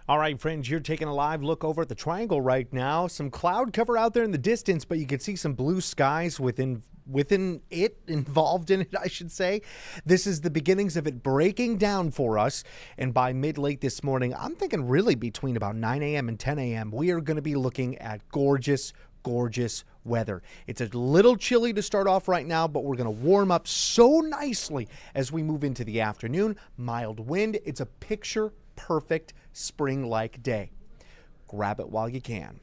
All right, friends, you're taking a live look over at the triangle right now. Some cloud cover out there in the distance, but you can see some blue skies within it, involved in it, I should say. This is the beginnings of it breaking down for us. And by mid-late this morning, I'm thinking really between about 9 a.m. and 10 a.m., we are going to be looking at gorgeous weather. It's a little chilly to start off right now, but we're going to warm up so nicely as we move into the afternoon. Mild wind. It's a picture perfect spring-like day. Grab it while you can,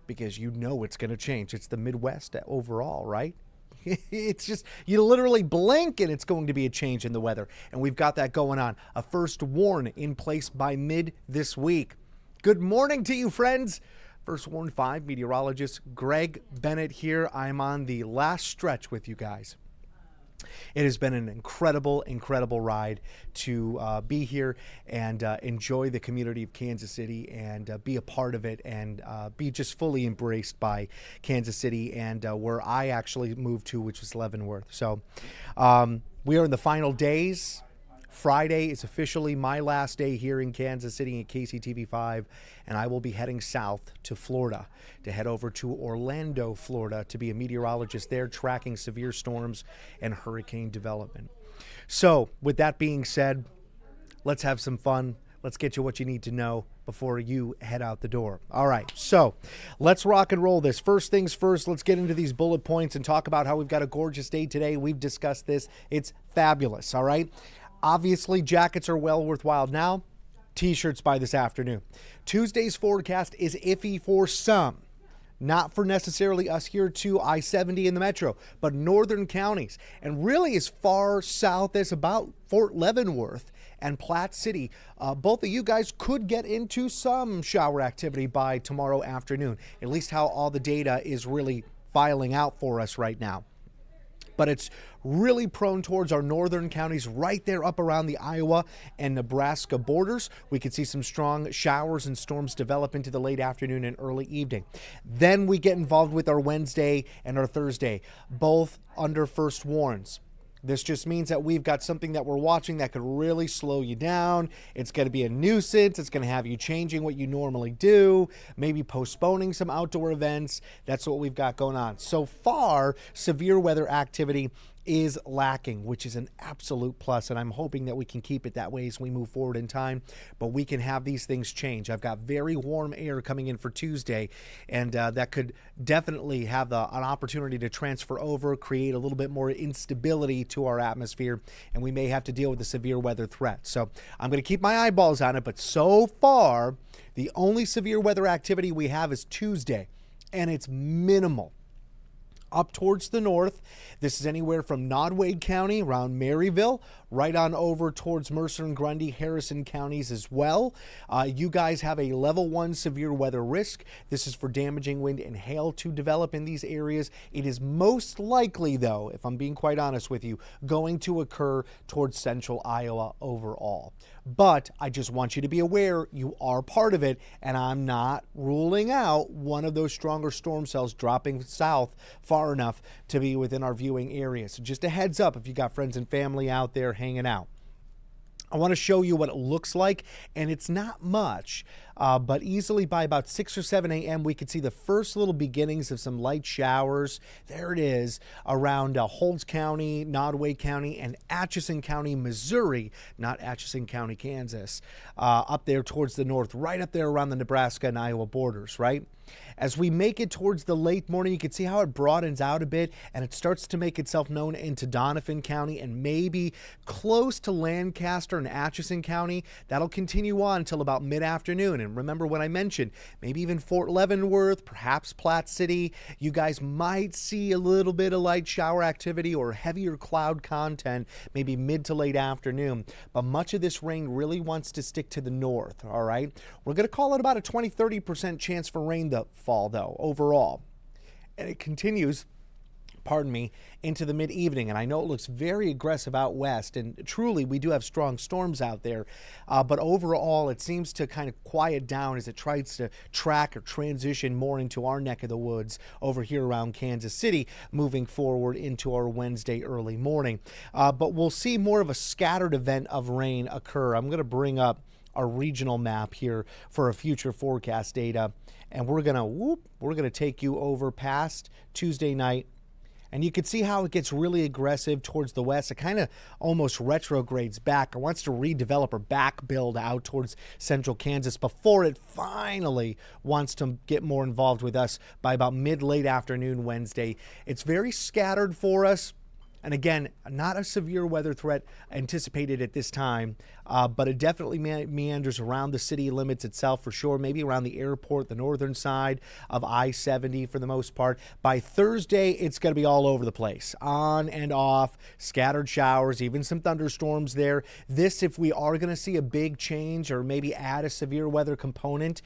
because you know it's going to change. It's the Midwest overall, right? It's just, you literally blink and it's going to be a change in the weather. And we've got that going on. A first warn in place by mid this week. Good morning to you, friends. First Warn 5 meteorologist Greg Bennett here. I'm on the last stretch with you guys. It has been an incredible ride to be here and enjoy the community of Kansas City and be a part of it and be just fully embraced by Kansas City and where I actually moved to, which was Leavenworth. So we are in the final days. Friday is officially my last day here in Kansas City at KCTV5, and I will be heading south to Florida to head over to Orlando, Florida, to be a meteorologist there tracking severe storms and hurricane development. So with that being said, let's have some fun. Let's get you what you need to know before you head out the door. All right, so let's rock and roll this. First things first, let's get into these bullet points and talk about how we've got a gorgeous day today. We've discussed this. It's fabulous, all right? Obviously, jackets are well worthwhile now. T-shirts by this afternoon. Tuesday's forecast is iffy for some. Not for necessarily us here to I-70 in the metro, but northern counties. And really as far south as about Fort Leavenworth and Platte City. Both of you guys could get into some shower activity by tomorrow afternoon. At least how all the data is really filing out for us right now. But it's really prone towards our northern counties right there up around the Iowa and Nebraska borders. We could see some strong showers and storms develop into the late afternoon and early evening. Then we get involved with our Wednesday and our Thursday, both under first warns. This just means that we've got something that we're watching that could really slow you down. It's going to be a nuisance. It's going to have you changing what you normally do, maybe postponing some outdoor events. That's what we've got going on. So far, severe weather activity is lacking, which is an absolute plus, and I'm hoping that we can keep it that way as we move forward in time, but we can have these things change. I've got very warm air coming in for Tuesday, and that could definitely have an opportunity to transfer over, create a little bit more instability to our atmosphere, and we may have to deal with a severe weather threat. So I'm going to keep my eyeballs on it, but so far, the only severe weather activity we have is Tuesday, and it's minimal. Up towards the north, this is anywhere from Nodway County around Maryville, right on over towards Mercer and Grundy, Harrison counties as well. You guys have a level 1 severe weather risk. This is for damaging wind and hail to develop in these areas. It is most likely, though, if I'm being quite honest with you, going to occur towards central Iowa overall. But I just want you to be aware you are part of it, and I'm not ruling out one of those stronger storm cells dropping south far enough to be within our viewing area. So just a heads up if you got friends and family out there hanging out. I want to show you what it looks like, and it's not much, but easily by about 6 or 7 a.m. we could see the first little beginnings of some light showers. There it is around Holmes County, Nodway County, and Atchison County, Missouri, not Atchison County, Kansas, up there towards the north, right up there around the Nebraska and Iowa borders, right? As we make it towards the late morning, you can see how it broadens out a bit and it starts to make itself known into Donovan County and maybe close to Lancaster and Atchison County. That'll continue on until about mid-afternoon. And remember what I mentioned, maybe even Fort Leavenworth, perhaps Platte City. You guys might see a little bit of light shower activity or heavier cloud content, maybe mid to late afternoon. But much of this rain really wants to stick to the north, all right? We're going to call it about a 20-30% chance for rain the fall, though, overall. And it continues, pardon me, into the mid-evening. And I know it looks very aggressive out west, and truly we do have strong storms out there. But overall, it seems to kind of quiet down as it tries to track or transition more into our neck of the woods over here around Kansas City, moving forward into our Wednesday early morning. But we'll see more of a scattered event of rain occur. I'm going to bring up our regional map here for a future forecast data. And we're gonna take you over past Tuesday night. And you can see how it gets really aggressive towards the west. It kind of almost retrogrades back, or wants to redevelop or back build out towards central Kansas before it finally wants to get more involved with us by about mid-late afternoon Wednesday. It's very scattered for us. And again, not a severe weather threat anticipated at this time, but it definitely meanders around the city limits itself for sure, maybe around the airport, the northern side of I-70 for the most part. By Thursday, it's going to be all over the place, on and off, scattered showers, even some thunderstorms there. This, if we are going to see a big change or maybe add a severe weather component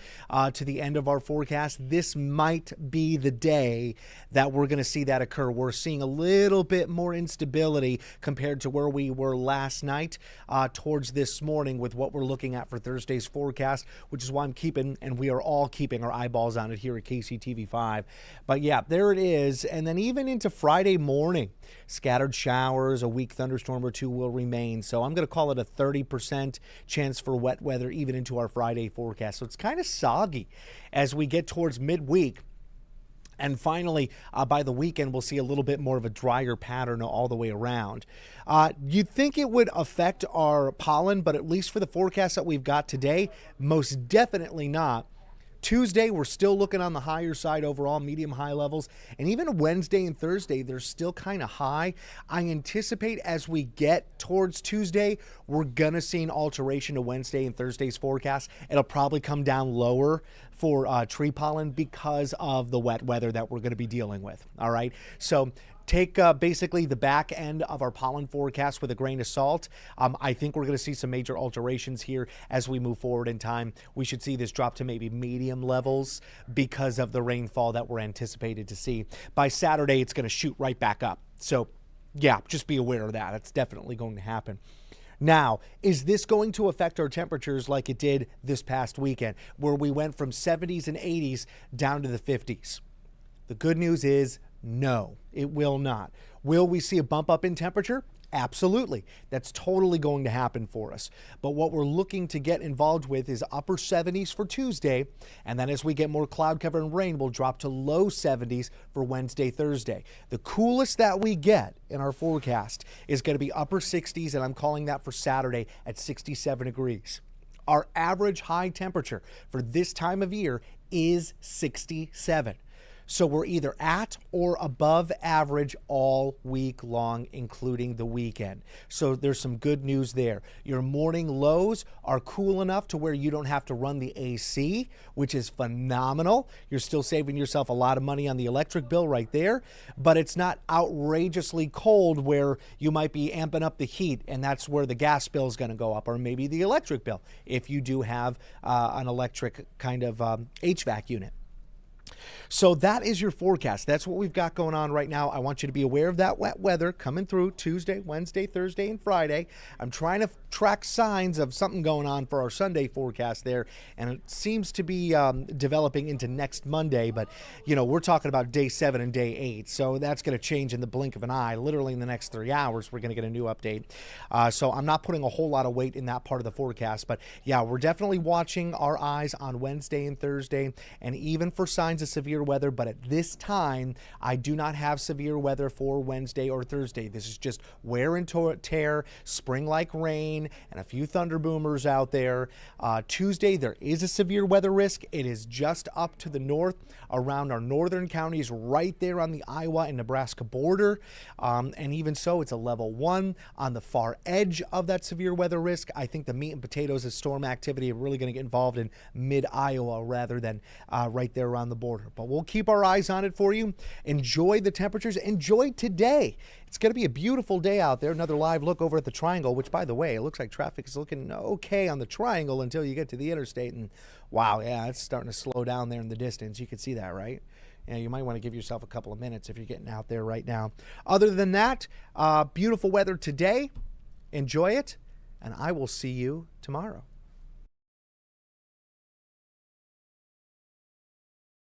to the end of our forecast, this might be the day that we're going to see that occur. We're seeing a little bit more instability compared to where we were last night towards this morning with what we're looking at for Thursday's forecast, which is why I'm keeping, and we are all keeping our eyeballs on it here at KCTV5. But yeah, there it is. And then even into Friday morning, scattered showers, a weak thunderstorm or two will remain. So I'm going to call it a 30% chance for wet weather even into our Friday forecast. So it's kind of soggy as we get towards midweek. And finally, by the weekend, we'll see a little bit more of a drier pattern all the way around. You'd think it would affect our pollen, but at least for the forecast that we've got today, most definitely not. Tuesday, we're still looking on the higher side overall, medium high levels. And even Wednesday and Thursday, they're still kind of high. I anticipate as we get towards Tuesday, we're going to see an alteration to Wednesday and Thursday's forecast. It'll probably come down lower for tree pollen because of the wet weather that we're going to be dealing with. All right. So take basically the back end of our pollen forecast with a grain of salt. I think we're going to see some major alterations here as we move forward in time. We should see this drop to maybe medium levels because of the rainfall that we're anticipated to see. By Saturday, it's going to shoot right back up. So yeah, just be aware of that. It's definitely going to happen. Now, is this going to affect our temperatures like it did this past weekend, where we went from 70s and 80s down to the 50s? The good news is no, it will not. Will we see a bump up in temperature? Absolutely. That's totally going to happen for us. But what we're looking to get involved with is upper 70s for Tuesday. And then as we get more cloud cover and rain, we'll drop to low 70s for Wednesday, Thursday. The coolest that we get in our forecast is going to be upper 60s, and I'm calling that for Saturday at 67 degrees. Our average high temperature for this time of year is 67. So we're either at or above average all week long, including the weekend. So there's some good news there. Your morning lows are cool enough to where you don't have to run the AC, which is phenomenal. You're still saving yourself a lot of money on the electric bill right there, but it's not outrageously cold where you might be amping up the heat, and that's where the gas bill is going to go up, or maybe the electric bill if you do have an electric kind of HVAC unit. So that is your forecast. That's what we've got going on right now. I want you to be aware of that wet weather coming through Tuesday, Wednesday, Thursday, and Friday. I'm trying to track signs of something going on for our Sunday forecast there, and it seems to be developing into next Monday. But, you know, we're talking about day 7 and day 8, so that's going to change in the blink of an eye. Literally in the next 3 hours, we're going to get a new update. So I'm not putting a whole lot of weight in that part of the forecast. But, yeah, we're definitely watching our eyes on Wednesday and Thursday, and even for signs of severe weather, but at this time, I do not have severe weather for Wednesday or Thursday. This is just wear and tear, spring-like rain, and a few thunder boomers out there. Tuesday, there is a severe weather risk. It is just up to the north around our northern counties, right there on the Iowa and Nebraska border. And even so, it's a level 1 on the far edge of that severe weather risk. I think the meat and potatoes of storm activity are really going to get involved in mid-Iowa rather than right there around the border. But we'll keep our eyes on it for you. Enjoy the temperatures. Enjoy today. It's going to be a beautiful day out there. Another live look over at the Triangle, which, by the way, it looks like traffic is looking okay on the Triangle until you get to the interstate. And wow, yeah, it's starting to slow down there in the distance. You can see that, right? Yeah, you might want to give yourself a couple of minutes if you're getting out there right now. Other than that, beautiful weather today. Enjoy it, and I will see you tomorrow.